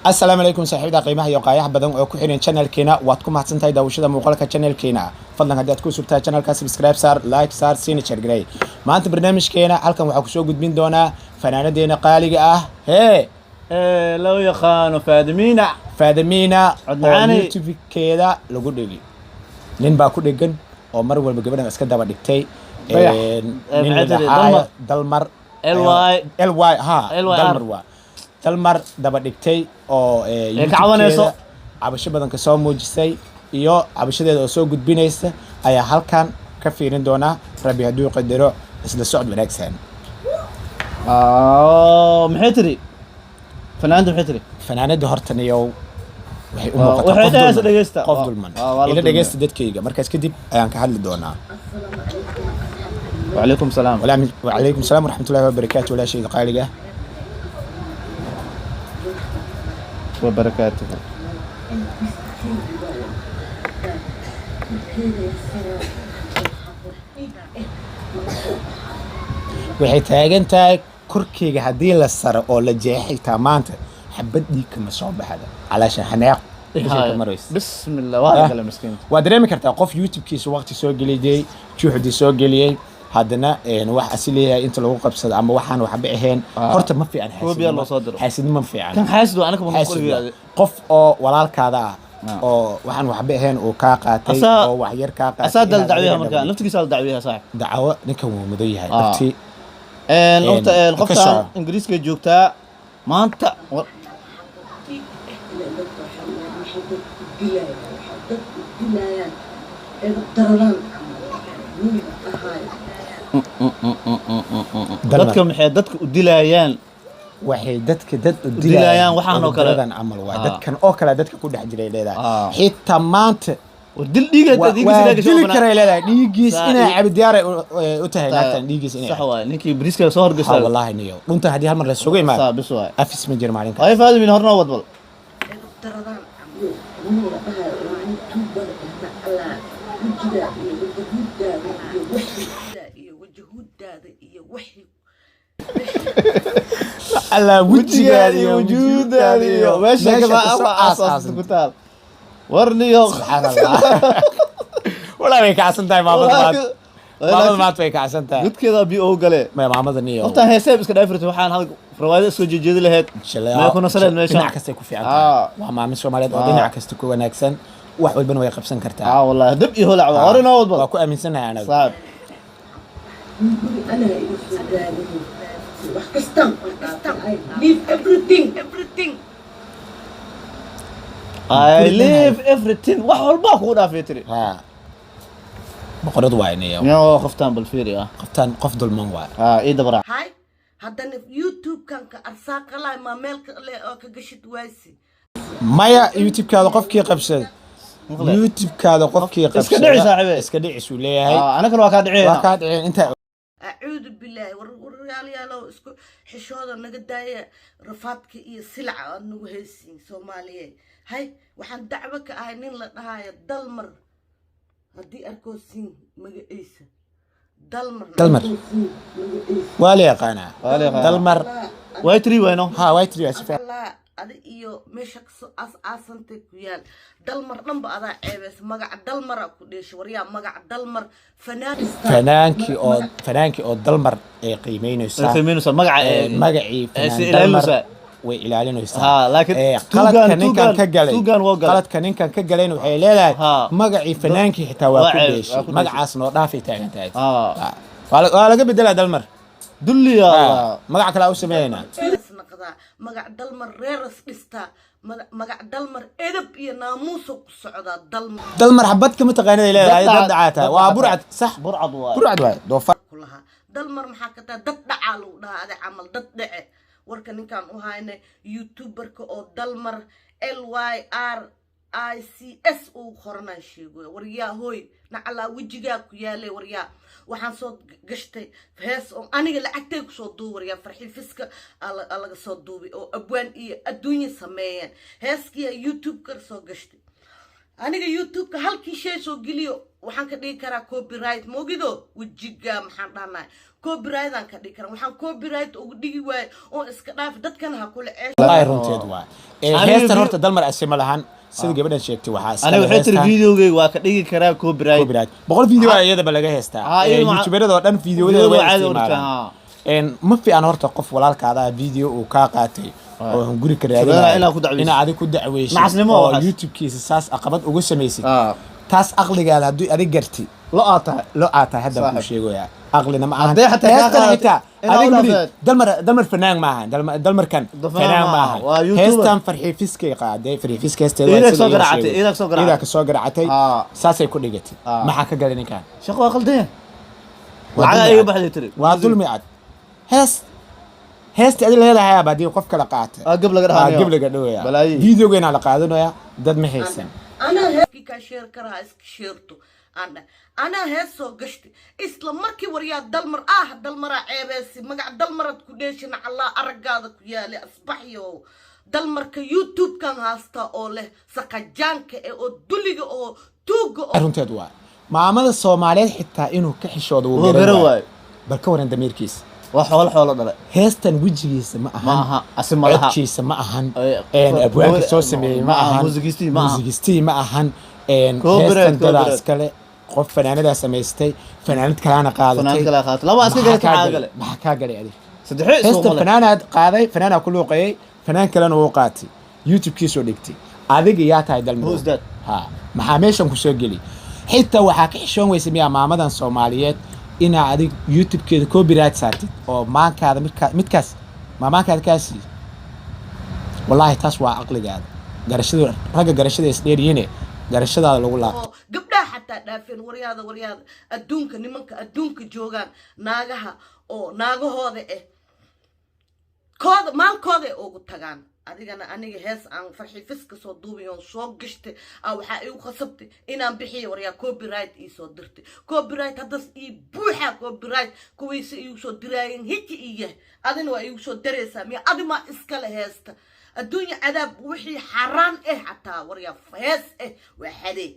السلام عليكم صاحبي قيمه iyo qaayaha badan oo ku xiran channelkeena waad ku mahadsantahay daawashada muuqaalka channelkeena fadlan hadii aad ku subtaa channelka subscribe saar like saar siina share garay maanta barnaamijkeena halkan waxa ku soo gudbin doona fanaanadeena qaaliga ah لو يخانوا faadamiina youtube-keeda lagu dhigi nin baa ku dhigan oo mar walba gabadhan iska daba dhigtay nin la dalmar ly dalmar waa dalmar daba dhigtay oo youtube-keeda cabasho badan ka soo muujisay iyo cabashadeeda oo soo gudbinaysa ayaa halkan ka fiirin doona rabbi hadduu qadaro isla socod wanaagsan maxay tiri fanaanadu maxay tiri fanaanada hortaniyo waxay u muuqataa qof dulman ila dhageysta dadkayga markaas kadib ayaan ka hadli doonaa وعليكم السلام وعليكم السلام ورحمة الله وبركاته ولا شيء قالقة وبركاته waxay taagan tahay korkeyga hadii la saro oo la jeexay maanta xabad dhiig kama soo baxada calaashan xanaaq بسم الله وهذا المسكين waa dareemi kartaa qof youtube-kiisa waqti soo geliyay juhdi soo geliyay haddana wax asliya inta lagu qabsado ama waxaan waxba ahayn horta ma fiican xaasidnimo ma fiican kan xaasidu anaka ma qoriyo qof oo walaalkaada oo waxaan waxba ahayn oo ka qaatay oo wax yar ka qaatay asaad dacwiyaha markaa naftigiisa dacwiyaha saaxib dacwo ninka wuu mudan yahay abti horta qofka ingiriiska joogtaa maanta dadka maxay dadka u dilayaan waxay dadka dad u dilayaan waxaan oo kale amal waa dadkan oo kale dadka ku dhex jiray leedahay xitaa maanta dil dhiigiisa leedahay dhiigiis inay cabdiyaar u tahay naagtan dhiigiis inay sax waa ninkii bariiska soo horgashay wallahi niyo dhunta hadii hal mar la sugo imaan afis ma jir maalinka ay faadmin horna wadbal alla wujigaada iyo wujuudaada iyo meesha kama asaas ku taal warniyo subhanallah wala way kacsan tahay maamada maad way kacsan tahay dadkeeda bi oo gale maamada niyo horta heesay iska dhaafirtay waxaan hal farwaado soo jeedin lahayd ma kuna saleen meesha dhinac kasta ku fiican waa maamid Soomaaliyeed oo dhinac kasta ku wanaagsan wax walbana way qabsan kartaa wallahi dab iyo holac warina wadba waa ku aaminsanahay anaga saab ana leave everything I leave everything wax walba ku dhaafay tiri boqorad waaynayo yaa qoftaan bal fiiri qoftaan qof dulman waay ii dabra hay haddana youtube kan ka arsaaqalay ma meel oo ka gashid waasi maya youtube-kaada qofkii qabsad youtube-kaada qofkii qabsad iska dhicis uu leeyahay anaka waa ka dhiceen inta أعوذ بالله وريال يالو اسكو حشوده نغدايه رفاتك iyo silca nagu heesin Soomaaliyeed hay waxaan dacwo ka ahay nin la dhahayo dalmar hadii arkoosin magaciisa dalmar wali yaqaana dalmar waytri wayno waytri asfa ada iyo meesha asante ku yaal dalmar dhanba ada ceebes magac dalmar ku dheesho wariya magac dalmar fanaanki oo dalmar ay qiimeynaysa magacii dalmar way ilaalinaysaa laakiin qaladka ninkan ka galeen waxay leedahay magacii fanaankii xitaa waa ku dheeshay magacaas noo dhaafay taagan tahay waa laga bedelaa dalmar dulliya magac kale u sameeyna magac dalmar reeras dhista magac dalmar edab iyo naamuus ku socda dalmar xabad kama taqaanay leedahay dad dhacaata waa burcad sax burcad waay doofa kulaha dalmar maxaa ka taa dad dhaca lagu dhahaa camal dad dhace warka ninkan u hayna youtuberka oo dalmar lyrics uu qornaa sheego waryaa hooy nacala wajigaa ku yaalay waryaa waxaan soo gashtay hees oo aniga lacagtay ku soo duubay waryaa farxii fiska laga soo duubay oo abwaan iyo adduunyo sameeyeen heeskiya youtube ka soo gashtay aniga youtube ka halkii shay soo geliyo waxaan ka dhigi karaa copyright moogido wajiga maxaan dhahnaa copyright aan ka dhigi karaa waxaan copyright ugu dhigi waay oo iska dhaaf dadkan ha kula ceesh wallahi runteed waa heestan horta dalmar asima lahan sida gabadhan sheegtay waxaa aniga waxay tiri videogeyga waa ka dhigi karaa copyright 100 video iyadaba laga heestaa youtuberada oo dhan videoyada way isticmaalaan ma fiican horta qof walaalkaada video uu ka qaatay oo guri ka raadinaya ina adiga ku dacweysay oo youtube-kiisa saas aqabad ugu sameysay taas aqligaada hadii adiga garti lo aata hadda ku sheegoyaa aqlina ma aha adiga dalmar fanaan ma aha dalmarkan fanaan ma aha heestan farxi fiskay qaaday farxi fiskay heestada ila ka soo garaacatay saasay ku dhigatay maxaa ka galay ninkan shaqo qaldan waxa ay baxday tiri waa dulmi cad heesta adil leedahay abadii qof kala qaatay gab laga dhawaya videogeena la qaadanaya dad ma haysan ana heeskii ka share karaa iska sheerto ana heeso gashti isla markii wariyaa dalmar ceebeesi magac dalmarad ku dheeshin Allah aragaada ku yaali asbaxyo dalmarka youtube kan haasta oo leh saqajaanka oo duliga oo tuuga runteed waa maamada Soomaaliyeed xitaa inuu ka xishoodo uu garaway bal ka waran dameerkiisa xoolo dhalay heestan wajigiisa ma aha codkiisa ma ahan abwaanka soo sameeyay ma ahan muusigistii ma ahan heestan dadaas kale qof fanaanada samaystay fanaanad kalena qaadatay laba aska galay maxaa ka galay adiga heestan fanaanad qaaday fanaana ku luuqayay fanaan kalena uu qaatay youtube-kiisa dhigtay adiga yaa tahay dalmar maxaa meeshan ku soo gali xitaa waxaa ka xishoon weysay miyaa maamadan Soomaaliyeed ina adig youtube-keeda copyright saartid oo maankaada midkaas maamaankaada kaasi wallahi taas waa aqligaada garashada ragga garashada isdheeriyeen garashadaada lagu laaqo gabdhaha xataa dhaafeen waryaada adduunka nimanka adduunka joogaan naagaha oo naagahooda maalkooda ugu tagaan adigana aniga hees aan farxi fiska soo duubiyo soo gashtay waxa ay u khasabtay inaan bixiyo waryaa copyright ii soo dirtay copyright hadas ii buuxa copyright kuwiisa ii soo diraayeen hiki iyo adina waa ii soo dareysaa miya adima iskala heesta adduunya cadaab wixii xaraan xataa waryaa hees waa xaday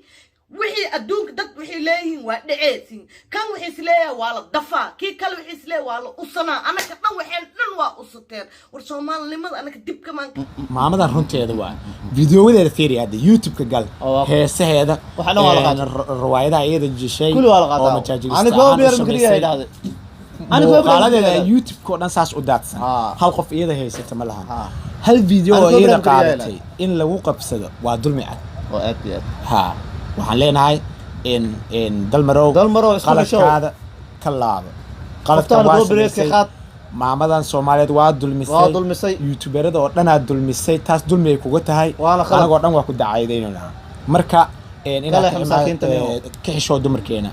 wixii adduunka dad wixii leeyihiin waa dhaceesin kan wixii isleeyahay waa la dafaa kii kale wixii isleeyahay waa la usanaa anaka dhan waxeen dhan waa usateen war Soomaalinimada anaka dib kamaan maamada runteeda waa videowadeeda fiiri hadda youtube-ka gal heesaheeda waxana waa la qaaday riwaayadaha iyada jishay kulli waa la qaaday aniga goobeer ma kaliya idhaahday aniga qaaladeeda youtube-ka dhan saas u daadsan hal qof iyada haysata ma laha hal video oo iyada qaadatay in lagu qabsado waa dulmi cad oo aad waxaan leenahay in dalmarow qalabkaada ka laabo qalabka waa maamadan Soomaaliyeed waa dulmisay youtuberada oo dhan aad dulmisay taas dulmi ay kuga tahay anagoo dhan waa ku dacaydayna marka inaad ka xishoo dumarkeena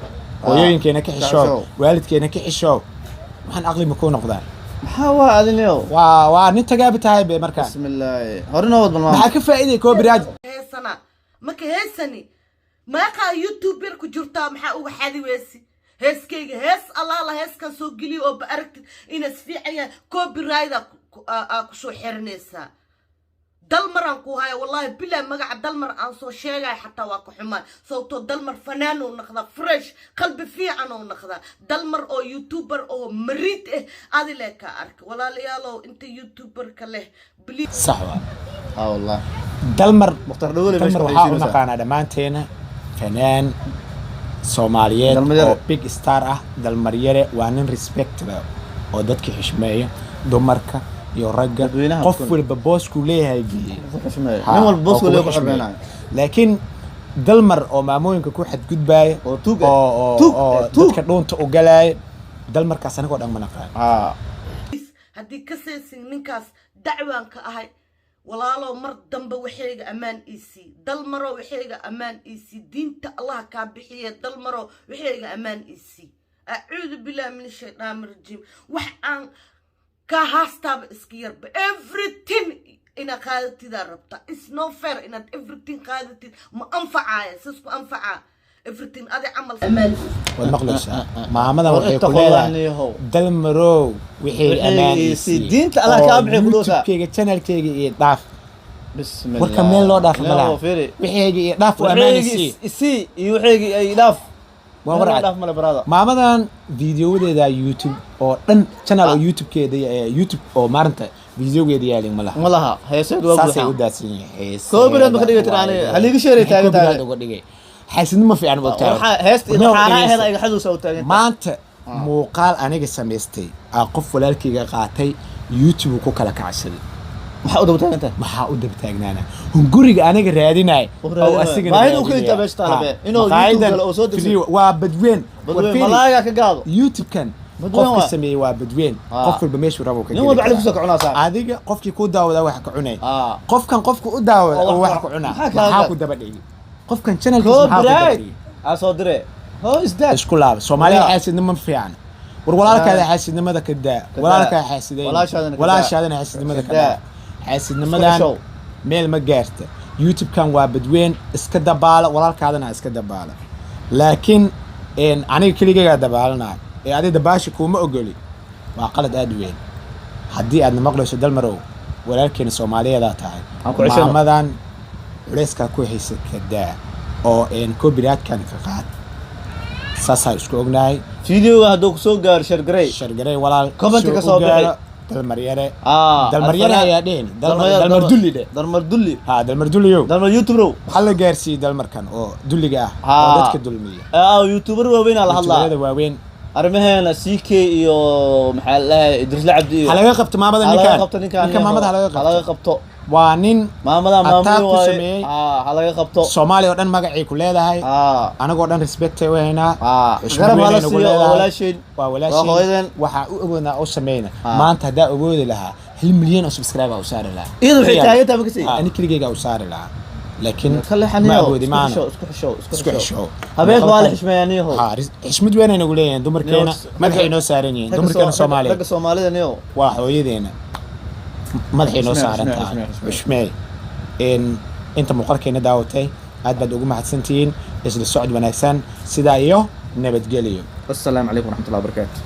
hooyooyinkeena ka xishoo waalidkeena ka xishoo waxaan aqli ma ku noqdaa maxaa waa adinayo waa nin tagaaba tahay be marka bismillah horina wad balma maxaa ka faa'iiday copyright heesana marka heesani ما قا يوتيوبر كجرتا محا uga xadi weesi heeskeyga hees Allah heeskan soo galiyo oo baaragtid in isfiicaya copyright ku soo xirneysa dalmaran ku haya wallahi bilaa magaca dalmar aan soo sheegay xataa waa ku xumaan sababtoo dalmar fanaan oo noqda fresh qalbi fiican oo noqda dalmar oo youtuber oo marid adile ka ark walaalayaalow inta youtuber ka leh صح والله dalmar muxtar dawle waxaa u naqaanaa dhamaanteena fanaan Soomaaliyeed oo big star dalmar yare waa nin respect oo dadka xishmeeyo dumarka iyo ragga qof walba boosku leeyahay nin walba boosku leeyahay xirmeynaa laakiin dalmar oo maamooyinka ku xadgudbay oo dadka dhoonta u galay dalmarkaas anaga oo dhan ma naqaan hadii ka seesin ninkaas dacwaanka ahay walaalo mar dambe waxayga amaan iisi dalmaro waxayga amaan iisi diinta Allah ka bixiye dalmaro waxayga amaan iisi a'uudu billahi min shaytaanir rajiim wax aan ka haastaba iska yarba everything ina qaadtida rabta is no fair in everything qaadtid ma anfacaya sisku anfaca everything adi amal amaan والمقلشة maamada waxay ku leedahay dalmaro wixii amaan iisi diinta Allah ka bixiye kudoosa keyga channelkeyga iyo dhaaf bismillah warka meel loo dhaaf malaha wixii iyo dhaaf amaan iisi iyo wixii ay dhaaf waa warcad maamadan videowadeeda YouTube oo dhan channel oo YouTube-keeda YouTube oo maaranta فيديوgeeda yaalin ma laha ma laha heeseed waa saasay u buuxaan daadsan yahay copyright ma ka dhigay tiraan haliga sheeray taagan copyright uga dhigay xaasidnimo fiican buu taagan waxa heest inuu xaraahada ay xaduusa u taagan maanta muuqaal aniga samaystay qof walaalkayga qaatay YouTube ku kala kacsaday maxaa u daba taagan tahay maxaa u daba taagnaana hunguriga aniga raadinay oo asiga baahida ku inta beeshta labe inuu YouTube kale oo soo dirsiyo waa badween malaaga ka gaado YouTube kan qofka sameeyay waa badween qof walba meeshuu rabo ka nin walba cali ku soo kacunaa saa adiga qofkii ku daawada wax ka cunay qofkan qofku u daawada oo wax ka cunaa maxaa ku daba dhigi qofkan channelkiisa maxaa ku daba dhigi soo dire ho isdaad isku laab Soomaaliya xaasidnimo fiican war walaalkaada xaasidnimada ka daa walaalkaa xaasiday walaashaadana xaasidnimada ka daa xaasidnimadan meel ma gaarta YouTube kan waa badween iska dabaala walaalkaadana iska dabaala laakiin aniga keligayga dabaalana adiga dabaashi kuma ogoli waa qalad aad weyn haddii aad maqlayso dalmarow walaalkeena Soomaaliyeed tahay maamadan culayska ku haysa ka daa oo copyright kan ka qaad saasay isku ognahay video haduu ku soo gaar shargaray walaal comment ka soo bixi dalmaryare ayaa dheen dalmar dulli de dalmar dulli dalmar dulliyo dalmar youtuber hal la gaarsiiyay dalmarkan oo dulliga oo dadka dulmiya youtuber waaweyn la hadlaa waaweyn arrimaheena CK iyo maxaa la Idris Labdi iyo halaga qabto maamada ninkan maamada halaga qabto waa nin maamada waaye halaga qabto Soomaaliya oo dhan magacay ku leedahay anagoo dhan respect ay weynaa garab wala siiyo walaashin waxa u ogoonaa oo sameeyna maanta hadaa ogoodi lahaa 1 milyan oo subscriber u saari lahaa iyadoo waxay taageertaa ma kasii ani keligayga u saari lahaa laakiin ma awoodi maana isku xisho habeen waa la xishmeeyaniyo xishmad weyn ay nagu leeyeen dumarkeena madaxay noo saaran yihiin dumarkeena Soomaaliya ragga Soomaalida niyo waa hooyadeena madaxay noo saaran tahay xishmeey inta muuqaalkeena daawatay aad baad ugu mahadsantihiin isla socod wanaagsan sida iyo nabadgelyo assalaamu calaykum waraxmatullaahi wabarakaatuh